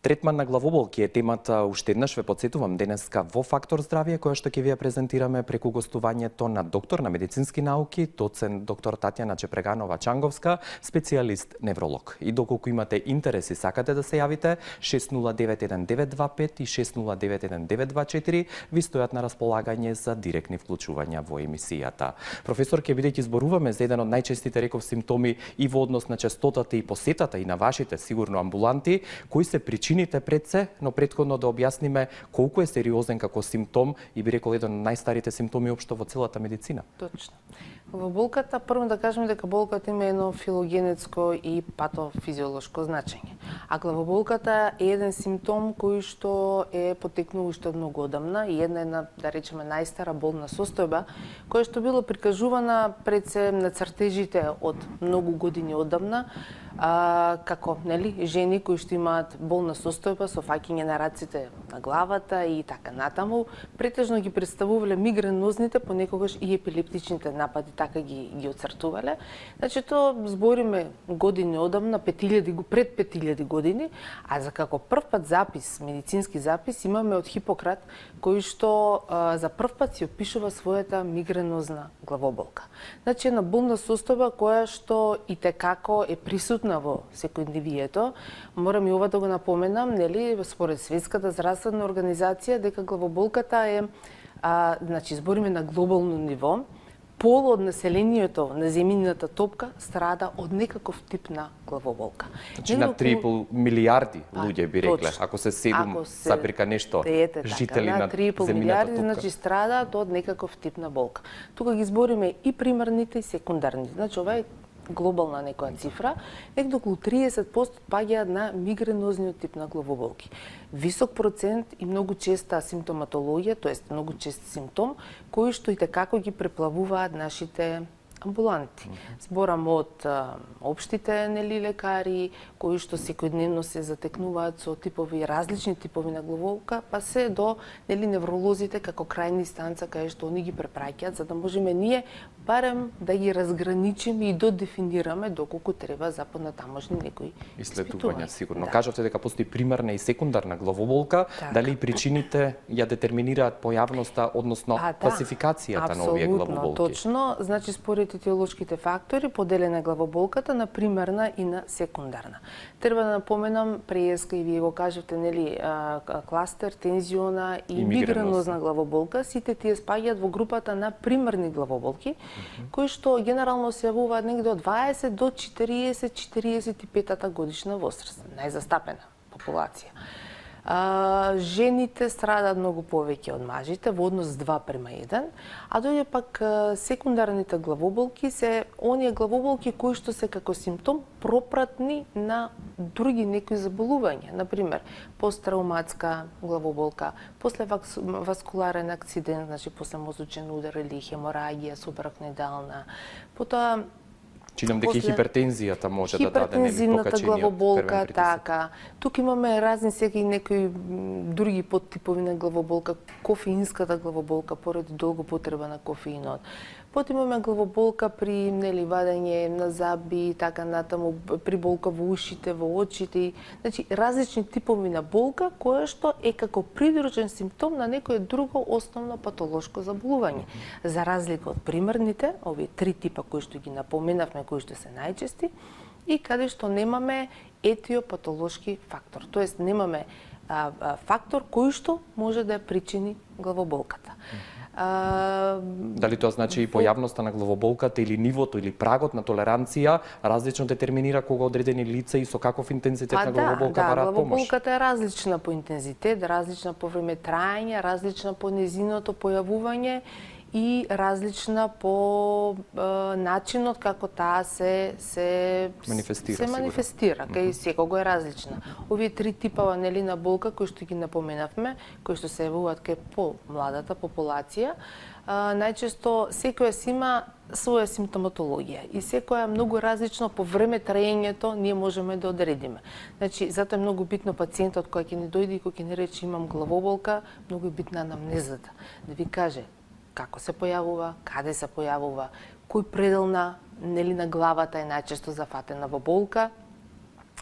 Третман на главоболки е темата, уште еднаш ве подсетувам денеска во Фактор здравје, која што ќе ви ја презентираме преку гостувањето на доктор на медицински науки, доцент доктор Татјана Чепреганова-Чанговска, специјалист невролог. И доколку имате интерес и сакате да се јавите, 6091925 и 6091924 ви стојат на располагање за директни вклучувања во емисијата. Професор, ќе бидејќи зборуваме за еден од најчестите, реков, симптоми и во однос на честотата и посетата и на вашите сигурно амбуланти, кои се причините пред се, но претходно да објасниме колку е сериозен како симптом и би рекол еден од најстарите симптоми општо во целата медицина. Точно. Во болката, прво да кажеме дека болката има едно филогенетско и патофизиолошко значење. А главоболката е еден симптом кој што е потекнал уште од многу одамна и една, да речеме, најстара болна состојба, која што било прикажувана пред се на цртежите од многу години одамна, како жени кои што имаат болна состојба со фаќање на раците на главата и така натаму, претежно ги представувале мигренозните, понекогаш и епилептичните напади, така ги оцртувале. Значи, тоа збориме години одамна, пред 5000 години, а за како прв пат запис, медицински запис, имаме од Хипократ, кој што за прв пат си опишува својата мигренозна главоболка. Значи, една болна состојба која што итекако е присутна во секојдневието. Морам и ова да го напоменам, според Светската здравствена организација, дека главоболката е, значи, збориме на глобално ниво, пол од населението на земјината топка страда од некаков тип на главоболка. Значи на 3,5 милиарди луѓе би рекле, ако се 7 саприка нешто жители на земјината милиарди, топка. значи страдаат од некаков тип на болка. Тука ги збориме и примарните и секундарните. Значи ова е глобална некоја цифра, некаде околу 30% паѓаат на мигренозниот тип на главоболки. Висок процент и многу честа симптоматологија, тоест многу чест симптом, кои што итекако ги преплавуваат нашите амбуланти. Зборам од општите лекари, кои што секојдневно се затекнуваат со различни типови на главоболка, па се до невролозите како крајни станца кај што они ги препраќаат, за да можеме ние барем да ги разграничиме и додефинираме доколку треба за понатамошни некои испитувања. Сигурно. Да. Кажавте дека постои примарна и секундарна главоболка, дали причините ја детерминираат појавноста, односно класификацијата на овие главоболки? Точно, значи според етиолошките фактори поделена главоболката на примарна и на секундарна. Треба да напоменам преска и вие го кажавте, кластер, тензиона и мигренозна главоболка, сите тие спаѓаат во групата на примарни главоболки, кои што генерално се јавуваат негде од 20 до 40-45 годишна возраст, најзастапена популација. Жените страдаат многу повеќе од мажите, во однос 2:1, а доаѓа пак секундарните главоболки се оние главоболки кои што се како симптом пропратни на други некои заболувања, например посттрауматска главоболка, после васкуларен акцидент, значи после мозочен удар или хеморагија субарахноидална, потоа чинам дека и хипертензијата може да даде хипертензивната главоболка, така. Тука имаме разни некои други подтипови на главоболка, кофеинската главоболка поради долго потреба на кофеинот. Потоа имаме главоболка при вадење на заби, така натаму, при болка во ушите, во очите, значи различни типови на болка која што е како придружен симптом на некое друго основно патолошко заболување. За разлика од примарните, овие три типа кои што ги напоменавме, кои што се најчести, и каде што немаме етиопатолошки фактор, тоест немаме фактор кој што може да ја причини главоболката. Дали тоа значи и појавноста на главоболката или нивото или прагот на толеранција различно детерминира кога одредени лица и со каков интензитет на главоболка бараат помош? Главоболката е различна по интензитет, различна по време траење, различна по незиното појавување и различна по начинот како таа се манифестира, кај секого е различна. Овие три типава на болка кои што ги напоменавме, кои што се јавуваат кај помладата популација, најчесто секоја си има своја симптоматологија и секоја е многу различно по време траењето ние можеме да одредиме. Значи, затоа е многу битно пациентот кој ќе ни дојде и кој ќе ни рече имам главоболка, многу е битна анамнезата, да ви каже како се појавува, каде се појавува, кој предел на главата е најчесто зафатена во болка,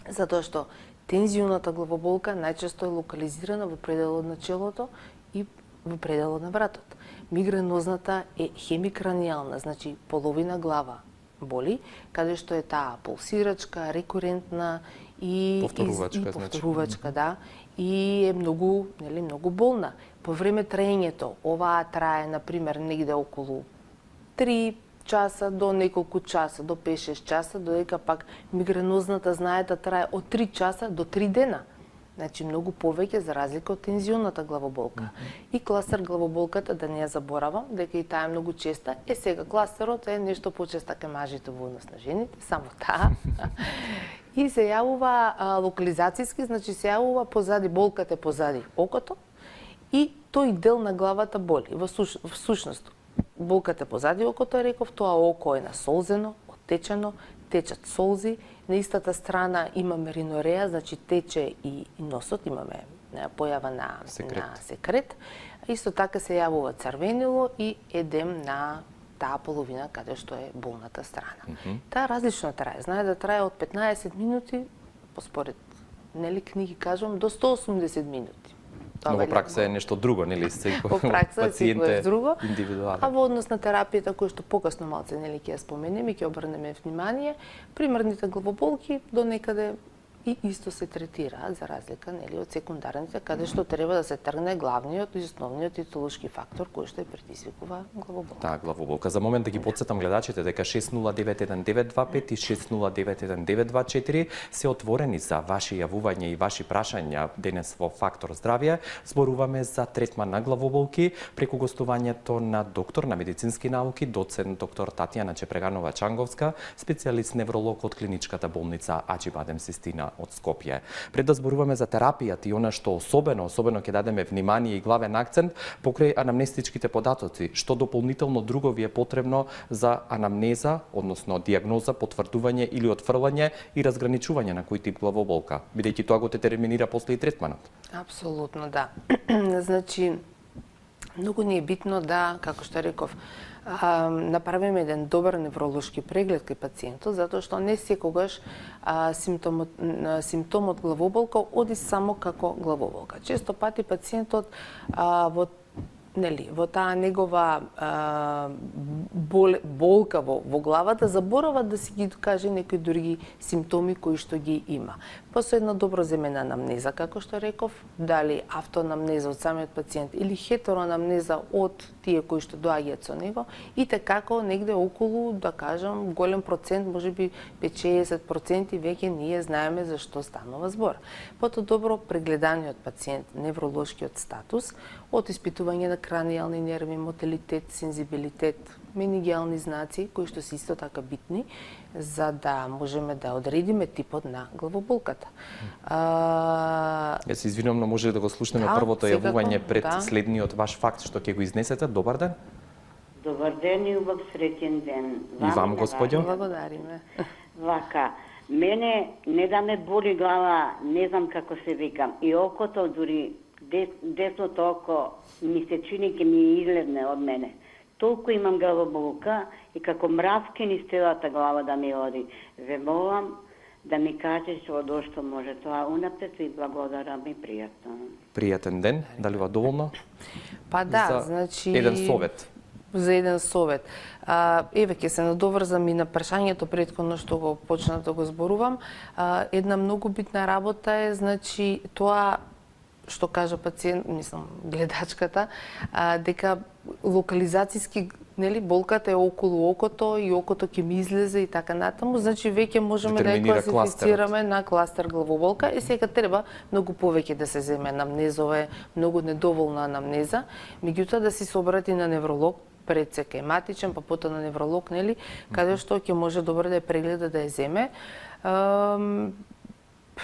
затоа што Тензионата главоболка најчесто е локализирана во пределот на челото и во пределот на вратот. Мигренозната е хемикранијална, значи половина глава боли, каде што е таа пулсирачка, рекурентна и повторувачка, да, и е многу, нели, многу болна. По време траењето, оваа трае на пример негде околу 3 часа до неколку часа, до 5-6 часа, додека пак мигренозната знаете трае од 3 часа до 3 дена. Значи многу повеќе за разлика од тензионната главоболка. И кластер главоболката, да не ја заборавам, дека и таа е многу честа. Сега кластерот е нешто почеста кај мажите во однос на жените, само таа. И се јавува локализацијски, значи се јавува позади, болката е позади окото и тој дел на главата боли. Во сушност, болката е позади окото, реков, тоа око е насолзено, оттечено, течат солзи, на истата страна имаме ринореја, значи тече и носот, имаме појава на секрет. Исто така се јавува црвенило и едем на таа половина каде што е болната страна. Таа различно трае. Знае да трае од 15 минути, поспоред нели книги кажувам, до 180 минути. Но во пракса е нешто друго, нели? Во пракса е друго. Индивидуално. А во однос на терапијата која што покасно малце нели ќе ја споменеме и ќе обрнеме внимание, примерните главоболки до некаде и исто се третираат за разлика нели од секундарните, каде што треба да се тргне главниот и основниот етолошки фактор кој што ја предизвикува главоболка. Таа главоболка. За момент да ги потсетам гледачите дека 6091-925 и 6091-924 се отворени за ваши јавувања и ваши прашања денес во Фактор здравје. Зборуваме за третман на главоболки преку гостувањето на доктор на медицински науки, доцент доктор Татјана Чепреганова-Чанговска, специјалист невролог од клиничката болница Аџибадем Систина од Скопје. Пред да зборуваме за терапијата и она што особено ќе дадеме внимание и главен акцент покрај анамнестичките податоци, што дополнително друго ви е потребно за анамнеза, односно дијагноза, потврдување или отфрлање и разграничување на кој тип главоболка, бидејќи тоа го детерминира после и третманот. Апсолутно, да. Значи, многу ни е битно да, како што реков, направиме еден добар невролошки преглед кај пациентот, затоа што не секогаш симптомот главоболка оди само како главоболка. Често пати пациентот во таа негова болка во главата заборава да си ги каже некои други симптоми кои што ги има. Со една добро земена анамнеза, како што реков, дали автоанамнеза од самиот пациент или хетероанамнеза од тие кои што доаѓаат со него, и како негде околу, да кажам, голем процент, можеби 5-60% веќе ние знаеме за што станува збор. Потоа добро прегледаниот пациент, невролошкиот статус, од испитување на кранијални нерви, мотилитет, сензибилитет, менигиални знаци, кои што се исто така битни, за да можеме да одредиме типот на главоболката. Ја се извинувам, но може да го слушнеме првото јавување пред следниот ваш факт што ќе го изнесете. Добар ден. Добар ден и убав среќен ден. И вам, господјо. Благодариме. Вака, мене не да ме боли глава, не знам како се викам. И окото, дури десното око, ми се чини ке ми излезне од мене. Толку имам главоболка и како мравки низ целата глава да ми оди. Ве молам да ми кажеш од што може тоа унапред и благодарам и пријатно. Пријатен ден, дали ва доволно? Па да, значи еден совет. За еден совет. Еве ќе се надоврзам и на прашањето претходно што го почнав да го зборувам. Една многу битна работа е, значи, тоа што кажа пациент, мислам, гледачката, дека локализацијски, нели, болката е околу окото и окото ќе ми излезе и така натаму, значи веќе можеме да ја класифицираме на кластер главоболка и сега треба многу повеќе да се земе анамнезове, многу недоволна анамнеза, меѓутоа да се обрати на невролог пред се кај па потоа на невролог, нели, каде што ќе може добро да ја прегледа, да ја земе.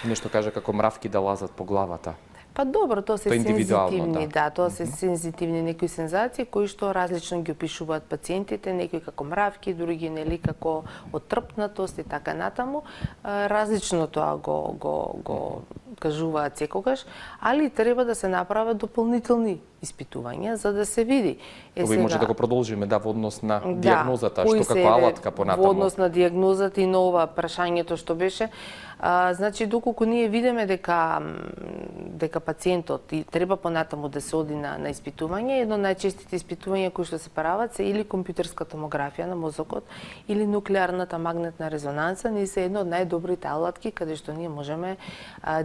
Нешто кажа како мравки да лазат по главата. Па добро, тоа се сензитивни, тоа се сензитивни некои сензации кои што различно ги опишуваат пациентите, некои како мравки, други нели како оттрпнатост и така натаму. Различно тоа го кажуваат секогаш, али треба да се направат дополнителни испитувања за да се види. Ови може да го продолжиме во однос на Да, дијагнозата, кои што се, како алатка понатаму. Во однос на дијагнозата и на ова прашањето што беше, значи доколку ние видиме дека пациентот и треба понатаму да се оди на испитување, едно од најчестите испитувања кои што се прават се или компјутерска томографија на мозокот или нуклеарната магнетна резонанса, ние се едно од најдобрите алатки каде што ние можеме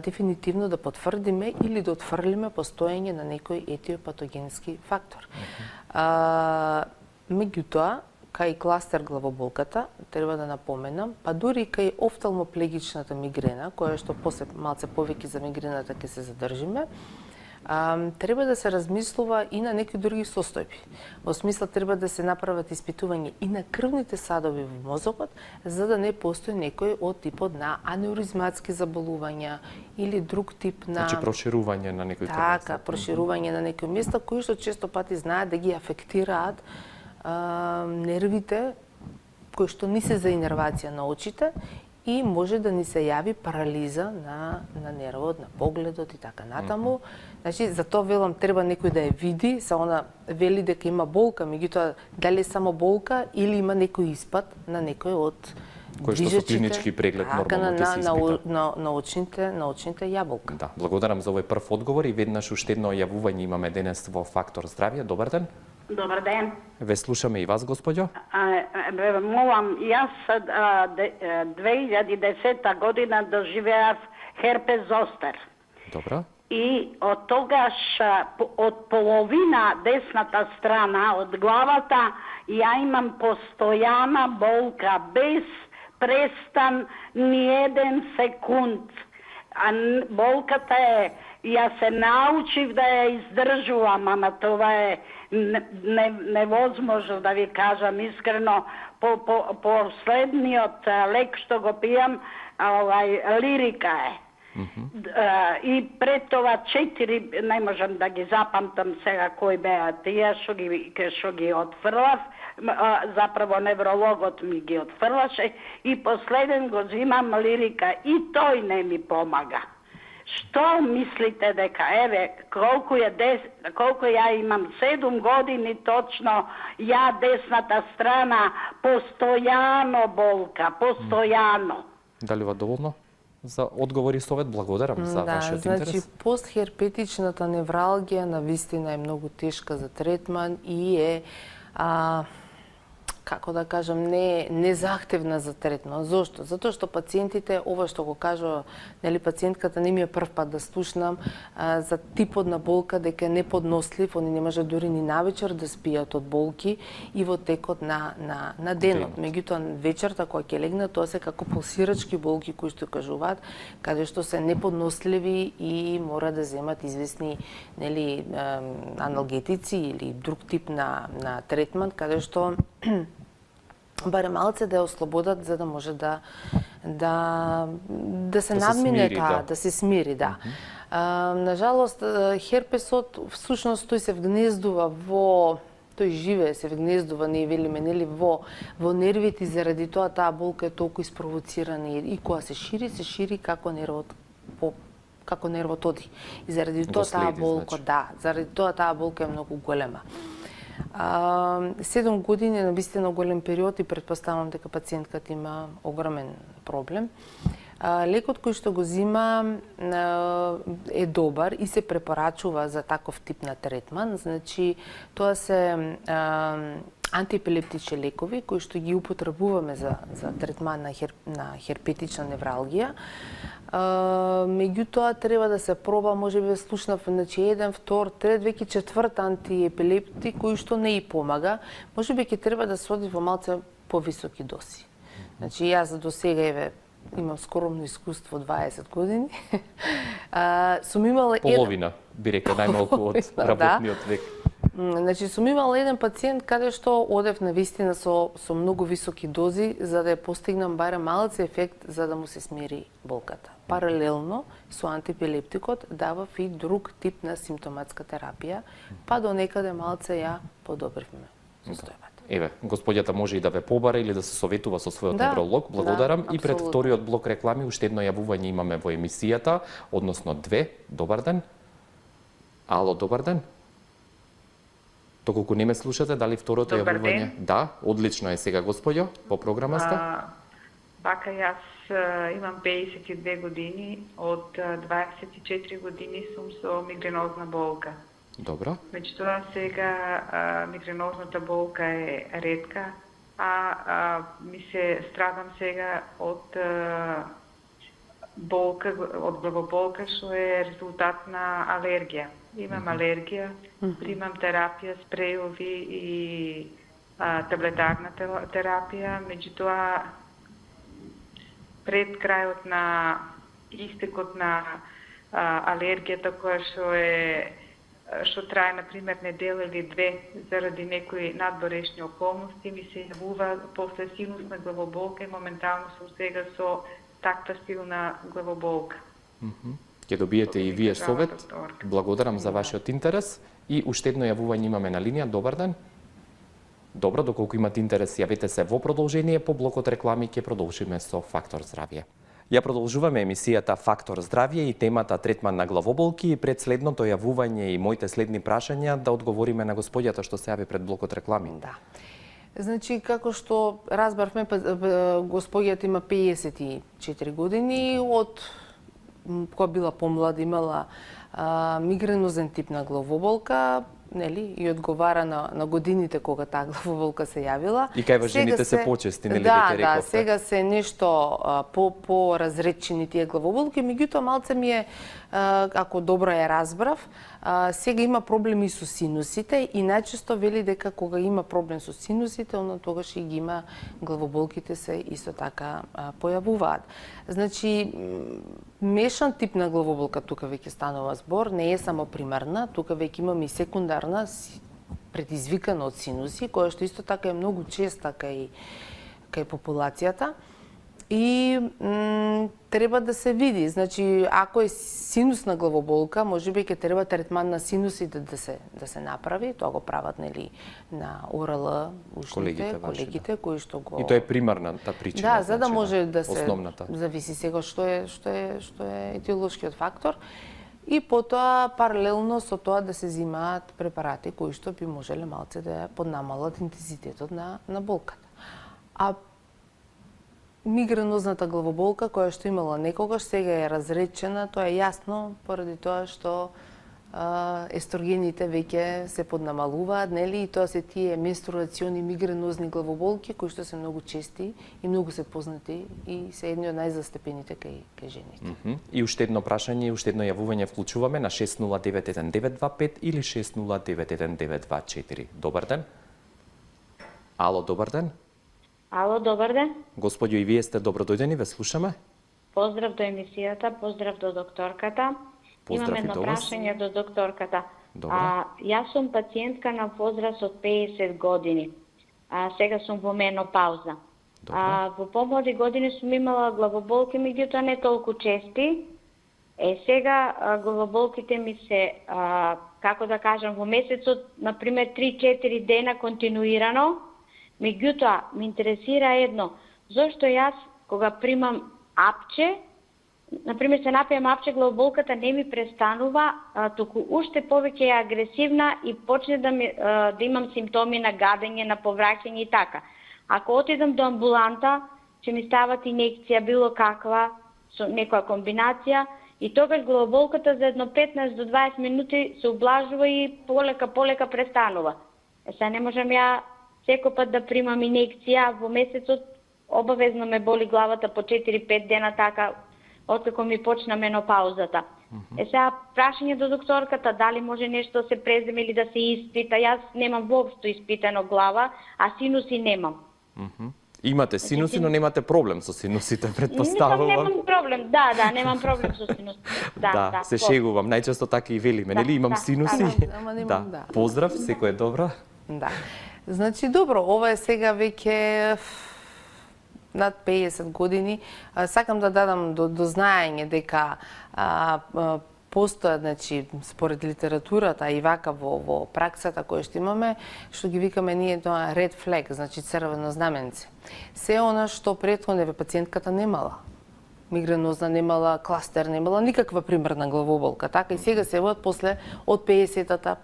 дефинитивно да потврдиме или да отфрлиме постоење на некој етиопатогенски фактор. Меѓутоа, кај кластер главоболката, треба да напоменам, па дури кај офталмоплегичната мигрена, која што малце повеќе за мигрената ќе се задржиме, треба да се размислува и на некои други состојби. Во смисла треба да се направат испитување и на крвните садови во мозокот, за да не постои некој од типот на анеуризматски заболувања или друг тип на... Значи проширување на некои Така, крвни проширување на некои места кои што често пати знаат да ги афектираат нервите кои што не се за инервација на очите и може да ни се јави парализа на нервот, на погледот и така натаму. Значи, за тоа велам, треба некој да ја види, се она вели дека има болка, меѓутоа дали е само болка или има некој испад на некој од кој што со клинички преглед нормално да се испита. На очните јаболка. Да, благодарам за овој прв одговор и веднаш уште едно јавување имаме денес во Фактор здравје. Добар ден. Добар ден. Ве слушаме и вас, господјо. Молам, јас 2010 година доживеав херпес зостер. Добро. И од тогаш, од половина десната страна, од главата, ја имам постојана болка, без престан ни еден секунд. А болката е, ја се научив да ја издржувам, ама това е невозможно да ви кажам искрено. Последниот лек што го пијам, лирика е. И пред това 4, не можам да ги запамтам сега кои беа тие што ги отфрлав, заправо неврологот ми ги отфрлаше и последен го зимам лирика и тој не ми помага. Што мислите дека, еве, колку ја имам, 7 години точно, ја десната страна, постојано болка, постојано. Дали ова доволно? За одговори совет, благодарам за вашиот интерес. Значи, постхерпетичната невралгија навистина е многу тешка за третман и е, како да кажам, не захтевна за третман. Зошто? Затоа што пациентите, ова што го кажува, нели пациентката не ми е прв пат да слушнам за типот на болка дека е неподнослив, они не можат дури ни навечер да спијат од болки и во текот на денот. Меѓутоа вечерта кога ќе легнат, тоа се како пулсирачки болки кои што кажуваат, каде што се неподносливи и мора да земат известни нели аналгетици или друг тип на третман, каде што барем малце да ја ослободат за да може да се надмине таа, да се смири, да. На жалост херпесот всушност тој се вгнездува тој живее, се вгнездува, не велиме, нели, во нервите, заради тоа таа болка е толку испровоцирана и кога се шири како нервот оди. И заради тоа таа болка, заради тоа таа болка е многу голема. 7 години е навистина голем период и предпоставам дека пациентката има огромен проблем. Лекот кој што го зима е добар и се препорачува за таков тип на третман. Значи, тоа се антиепилептични лекови кои што ги употребуваме за третман на херпетична невралгија. Меѓутоа треба да се проба, можеби слушнав, значи 1, 2, 3, веќе 4 антиепилептик кои што не и помага. Можеби ќе треба да се оди во малце повисоки дози. Значи јас до сега имам скромно искуство 20 години. Сум имала половина, би рекла најмалку од работниот век. Значи, сум имала еден пациент каде што одев на вистина со многу високи дози за да ја постигнам барем малце ефект за да му се смири болката. Паралелно со антиепилептикот давав и друг тип на симптоматска терапија, па до некаде малце ја подобривме состојбата. Еве, господјата може и да ве побара или да се советува со својот невролог. Благодарам. И пред вториот блок реклами уште едно јавување имаме во емисијата, односно 2. Добар ден. Ало, добар ден. Доколку не ме слушате, дали второто Добар јавување? ден. Да, одлично е сега, господјо, по програма сте. Вака, јас имам 52 години, од 24 години сум со мигренозна болка. Добро. Меѓутоа сега мигренозната болка е ретка, ми се страдам сега од болка, од главоболка, што е резултат на алергија. Имам алергија, примам терапија, спрејови и таблетарна терапија, меѓутоа пред крајот на истекот на алергијата која што трае на пример недела или две заради некои надборешни околности, ми се јавува после синусна главоболка и моментално сум сега со таква силна главоболка. Ќе добиете и вие совет. Благодарам за вашиот интерес и уште едно јавување имаме на линија. Добар ден. Добро, доколку имате интерес, јавете се во продолжение. По блокот реклами ќе продолжиме со Фактор здравје. Ја продолжуваме емисијата Фактор здравје и темата третман на главоболки. И пред следното јавување и моите следни прашања да одговориме на господјата што се јави пред блокот реклами. Да. Значи, како што разбравме, господјата има 54 години, од кога била помлада имала мигренозен тип на главоболка, нели, и одговара на годините кога таа главоболка се јавила. И кај вас жените се почести, нели, да, веќе рековте? Да, сега се нешто по-разречени тие главоболки, меѓутоа малце ми е, ако добро ја разбрав, сега има проблеми со синусите и најчесто вели дека кога има проблем со синусите, onda тогаш и ги има главоболките се исто така појавуваат. Значи, мешан тип на главоболка тука веќе станува збор, не е само примарна, тука веќе имаме и секундарна, предизвикана од синуси, која што исто така е многу честа кај популацијата. И треба да се види, значи ако е синусна главоболка, можеби ќе треба третман на синусите да се направи, тоа го прават нели на ОРЛ ушните, колегите кои што го. И тоа е примарната причина. Да, за да може да се основната. Зависи сега што е етиолошкиот фактор. И потоа паралелно со тоа да се земаат препарати кои што би можеле малце да поднамалат интензитетот на болката. А мигренозната главоболка која што имала некогаш сега е разречена, тоа е јасно поради тоа што естрогените веќе се поднамалуваат, нели, и тоа се тие менструациони мигренозни главоболки кои што се многу чести и многу се познати и се едни од најзастепените кај жените. И уште едно прашање, уште едно јавување вклучуваме на 6091-925 или 6091-924. Добар ден. Ало, добар ден. Ало, добар ден. Господјо, и вие сте добродојдени, ве слушаме. Поздрав до емисијата, поздрав до докторката. Поздрав Имам и едно до вас. прашање до докторката. Добро. Јас сум пациентка на возраст од 50 години. Сега сум во менопауза. Добро. Во помлади години сум имала главоболки, меѓутоа не толку чести. Сега главоболките ми се, како да кажам, во месецот, например, 3-4 дена континуирано. Меѓутоа, ме интересира едно, зошто јас, кога примам апче, например, се напијам апче, главоболката не ми престанува, туку уште повеќе е агресивна и почне да имам симптоми на гадење, на повраќање и така. Ако отидам до амбуланта, ќе ми стават инекција, било каква, со некоја комбинација, и тогаш главоболката за едно 15 до 20 минути се ублажува и полека престанува. Сега не можам ја секој пат да примам инекција, во месецот обавезно ме боли главата по 4-5 дена така, откако ми почна менопаузата. Сега прашање до докторката, дали може нешто да се преземе или да се испита. Јас немам воопшто испитано глава, а синуси немам. Имате синуси, но немате проблем со синусите, предпоставувам. Немам проблем, да, немам проблем со синусите. Да, се шегувам, најчесто така и велиме, нели, имам синуси. Ама немам, да. Поздрав, секој е добро. Да. Значи, добро, ова е сега веќе над 50 години. Сакам да дадам до знаење дека постојат, значи, според литературата и вака во праксата која што имаме, што ги викаме ние тоа red flag, значи црвено знаменце. Се она што претходно пациентката немала. мигренозна, немала кластер, немала никаква примерна главоболка, така и сега се водат после од 50-та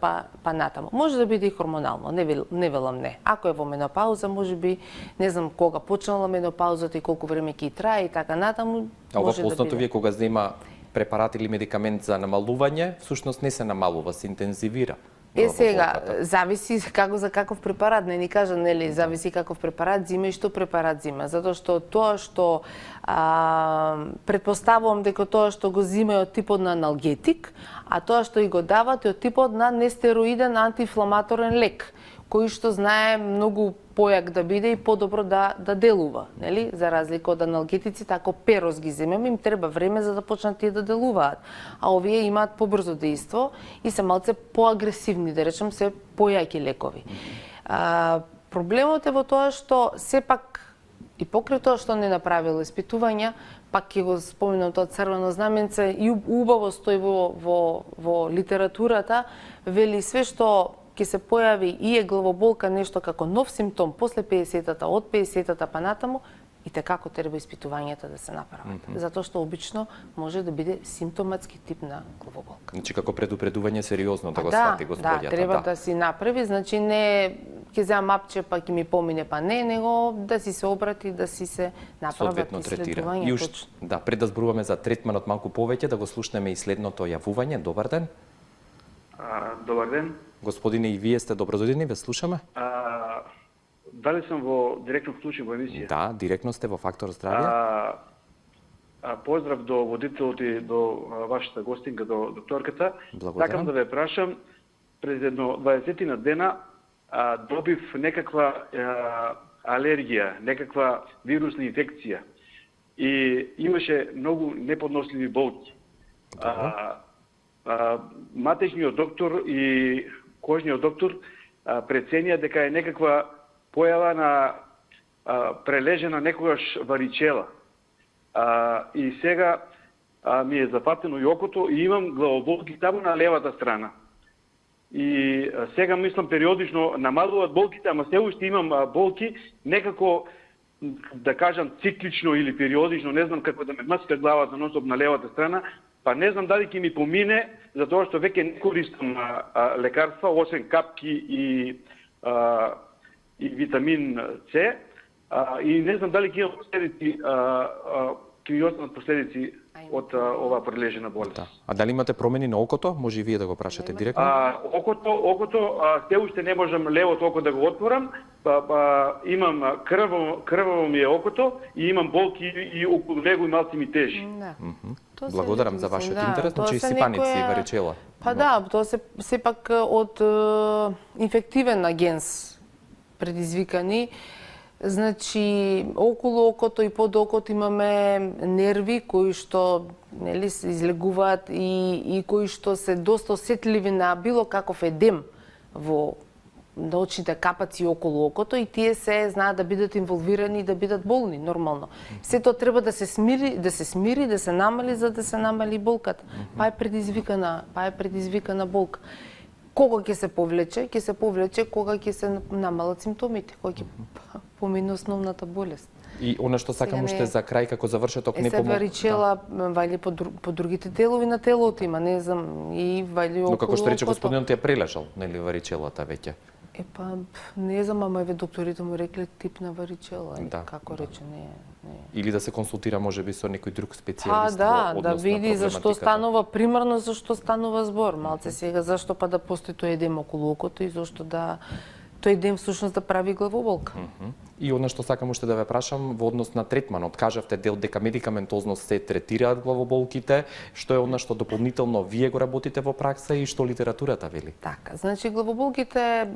па натаму. Може да биде и хормонално, не велам не. Ако е во менопауза, може би, не знам кога почнала менопаузата и колку време ќе трае и така натаму, А ова може да познато биде. вие кога зема препарат или медикамент за намалување, всушност не се намалува, се интензивира. Сега, главоболката. зависи како за каков препарат, не ни кажа, нели, зависи каков препарат зима и што препарат зима, затоа што тоа што претпоставувам дека тоа што го зима е од типот на аналгетик, а тоа што и го дават е од типот на нестероиден антиинфламаторен лек, кој што знае многу појак да биде и подобро да делува, нели? За разлика од аналгетиците, ако перос ги земеме, им треба време за да почнат тие да делуваат. А овие имаат побрзо дејство и се малце поагресивни, да речем, се појаки лекови. Проблемот е во тоа што сепак и покрај тоа што не направило испитувања, пак ќе го споменам тоа црвено знаменце и убаво стои во литературата, вели све што ќе се појави и е главоболка нешто како нов симптом после 50-та, од 50-та па натаму, и како треба испитувањата да се направат. Затоа што обично може да биде симптоматски тип на главоболка. Значи како предупредување сериозно да го свати господјата. Да, треба да си направи, значи не ќе земам апче па ќе ми помине, па не, него да си се обрати, да си се направат исследувања. И да, пред да зборуваме за третманот малку повеќе, да го слушнеме и следното јавување. Добар ден. Добар ден. Господине, и вие сте добродојдени, ве слушаме. Дали сум во директно вклучен во емисија? Да, директно сте во Фактор здравје. Поздрав до водителот и до вашата гостинка, до докторката. Благодарам. Сакам да ве прашам, пред едно 20 на дена добив некаква алергија, некаква вирусна инфекција. И имаше многу неподносливи болки. Матечниот доктор и кожниот доктор преценија дека е некаква појава на прележена некогаш варичела. И сега ми е запатено и окото и имам главоболки таму на левата страна. И сега мислам периодично намалуваат болките, ама се уште имам болки, некако да кажам циклично или периодично, не знам како да ме мацка главата носоп на левата страна, па не знам дали ќе ми помине, затоа што веќе не користам лекарства, освен капки и витамин С, и не знам дали ќе имам последици, ќе ми останат последици од оваа прележена болест. Да. А дали имате промени на окото? Може и вие да го прашате директно. Окото се уште не можам левото око да го отворам, имам крваво ми е окото и имам болки и околу него и малци ми тежи. Благодарам за вашиот интерес, значи сипаници и варичела. Па да, тоа се сепак од инфективен агенс предизвикани. Значи, околу окото и под окото имаме нерви кои што нели се излегуваат и кои што се доста осетливи на било каков едем во на очните капаци околу окото и тие се знаат да бидат инволвирани и да бидат болни нормално. Се тоа треба да се смири, да се намали за да се намали болката. Па е предизвикана болка. Кога ќе се повлече? Ќе се повлече кога ќе се намалат симптомите, кога ќе помине основната болест. И она што сакам уште за крај како завршеток не помогна. Се варичела вајле по другите делови на телото има, не знам, и вајле околу. Но како што рече господинот е прележал, нели варичелата веќе? Не знам, ама еве докторите му рекле тип на варичела, како рече, не. Или да се консултира можеби со некој друг специјалист во однос на види зашто станува примерно зашто станува збор, малце сега зашто па да постои тој едем околу окото и зашто да тој ден всушност да прави главоболка. И она што сакам уште да ве прашам во однос на третманот, кажавте дел дека медикаментозно се третираат главоболките, што е она што дополнително вие го работите во пракса и што литературата вели? Така, значи главоболките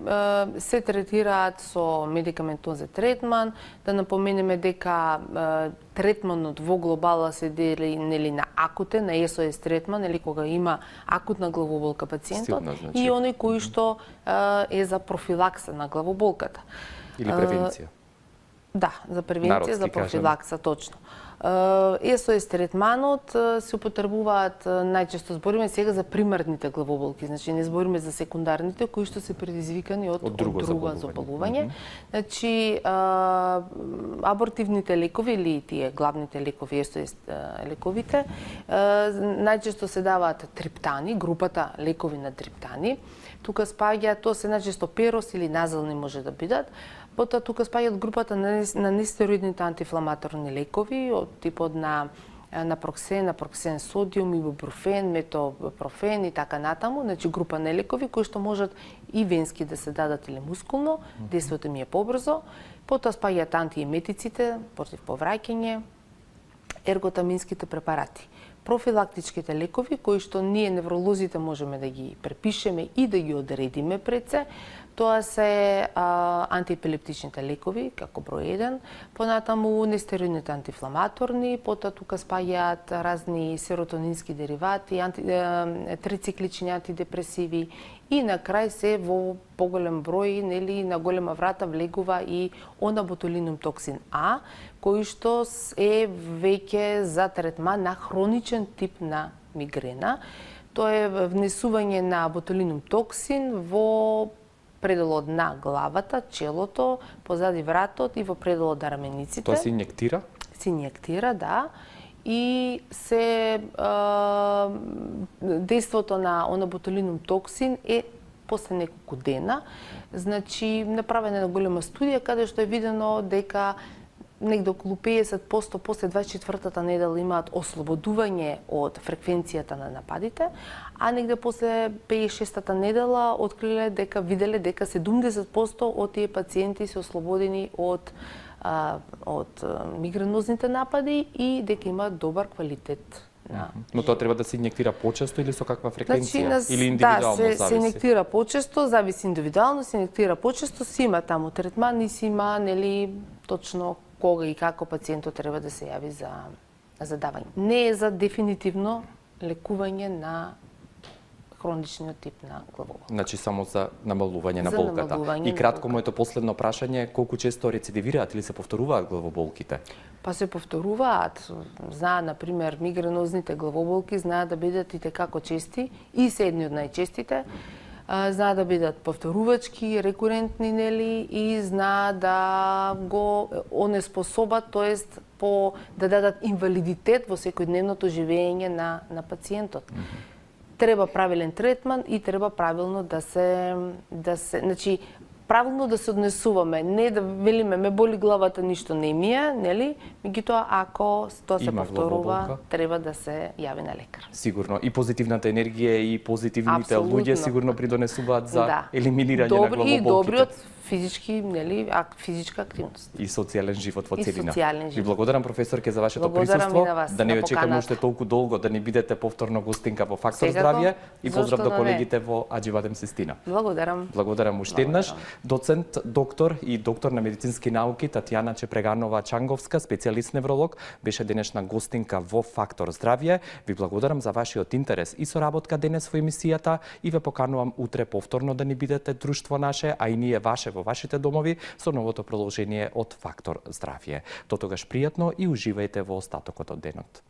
се третираат со медикаментозен третман, да напоменеме дека третманот во глобала се дели нели на акутен, на СОС третман, нели кога има акутна главоболка пациентот и оној кој што е за профилакса на главоболката. Или превенција. Да, за превенција, за профилакса, точно. СОС третманот се употребуваат најчесто збориме сега за примарните главоболки, значи не збориме за секундарните кои што се предизвикани од друго заболување. Значи абортивните лекови или тие главните лекови, СОС лековите, најчесто се даваат триптани, групата лекови на триптани. Тука спаѓа, тоа се најчесто перос или назални може да бидат. Потоа тука спаѓаат групата на нестероидните антиинфламаторни лекови од типот на напроксен содиум, ибупрофен, метопрофен и така натаму, значи група на лекови кои што можат и венски да се дадат или мускулно, действото им е побрзо. Потоа спаѓаат антиеметиците против повраќање, ерготаминските препарати. Профилактичките лекови кои што ние невролозите можеме да ги препишеме и да ги одредиме пред се, тоа се антиепилептичните лекови, како број 1, понатаму нестероидните антиинфламаторни, потоа тука спаѓаат разни серотонински деривати, трициклични антидепресиви и на крај се во поголем број, нели, на голема врата влегува и онаботулинум токсин А, кој што е веќе за третман на хроничен тип на мигрена. Тоа е внесување на ботулинум токсин во пределот на главата, челото, позади вратот и во пределот на рамениците. Тоа се инјектира? Се инјектира, да. И се действото на онаботулинум токсин е после неколку дена. Значи, направена е голема студија каде што е видено дека негде околу 50% после 24-та недела имаат ослободување од фреквенцијата на нападите, а негде после 56-та недела откриле дека виделе дека 70% од тие пациенти се ослободени од мигренозните напади и дека имаат добар квалитет. Но тоа треба да се инјектира почесто или со каква фреквенција? Значи, или индивидуално зависи? Се инјектира почесто, зависи индивидуално, се инјектира почесто, си има таму третман и си има, нели, точно кога и како пациентот треба да се јави за давање. Не е за дефинитивно лекување на хроничниот тип на главоболка. Значи само за намалување на За болката. намалување И на кратко болката. моето последно прашање, колку често рецидивираат или се повторуваат главоболките? Па се повторуваат. Знаат, например, мигренозните главоболки знаат да бидат и текако чести и се едни од најчестите. Знаат да бидат повторувачки, рекурентни, нели, и знаат да го онеспособат, тоест да дадат инвалидитет во секојдневното живење на пациентот. Треба правилен третман и треба правилно да се значи правилно да се однесуваме, не да велиме ме боли главата, ништо не ми е, нели? Меѓутоа ако тоа се Има повторува, главоболка? треба да се јави на лекар. Сигурно. И позитивната енергија и позитивните Апсолутно. луѓе сигурно придонесуваат за Да. елиминирање на главоболките. И добриот физички, нели, физичка активност. И социјален живот во И целина. социјален Ви живот. благодарам, професорке, за вашето Благодарам присуство. и на вас Да не на ве чекаме поканата. уште толку долго, да не бидете повторно гостинка во Фактор Секако. здравје и поздрав Зошто до да не? колегите во Аџивадем Систина. Благодарам. Благодарам уште еднаш. Доцент, доктор и доктор на медицински науки Татјана Чепреганова Чанговска, специјалист невролог, беше денешна гостинка во Фактор здравје. Ви благодарам за вашиот интерес и соработка денес во емисијата и ве поканувам утре повторно да ни бидете друштво наше, а и ние ваше во вашите домови со новото продолжение од Фактор здравје. До тогаш пријатно и уживајте во остатокот од денот.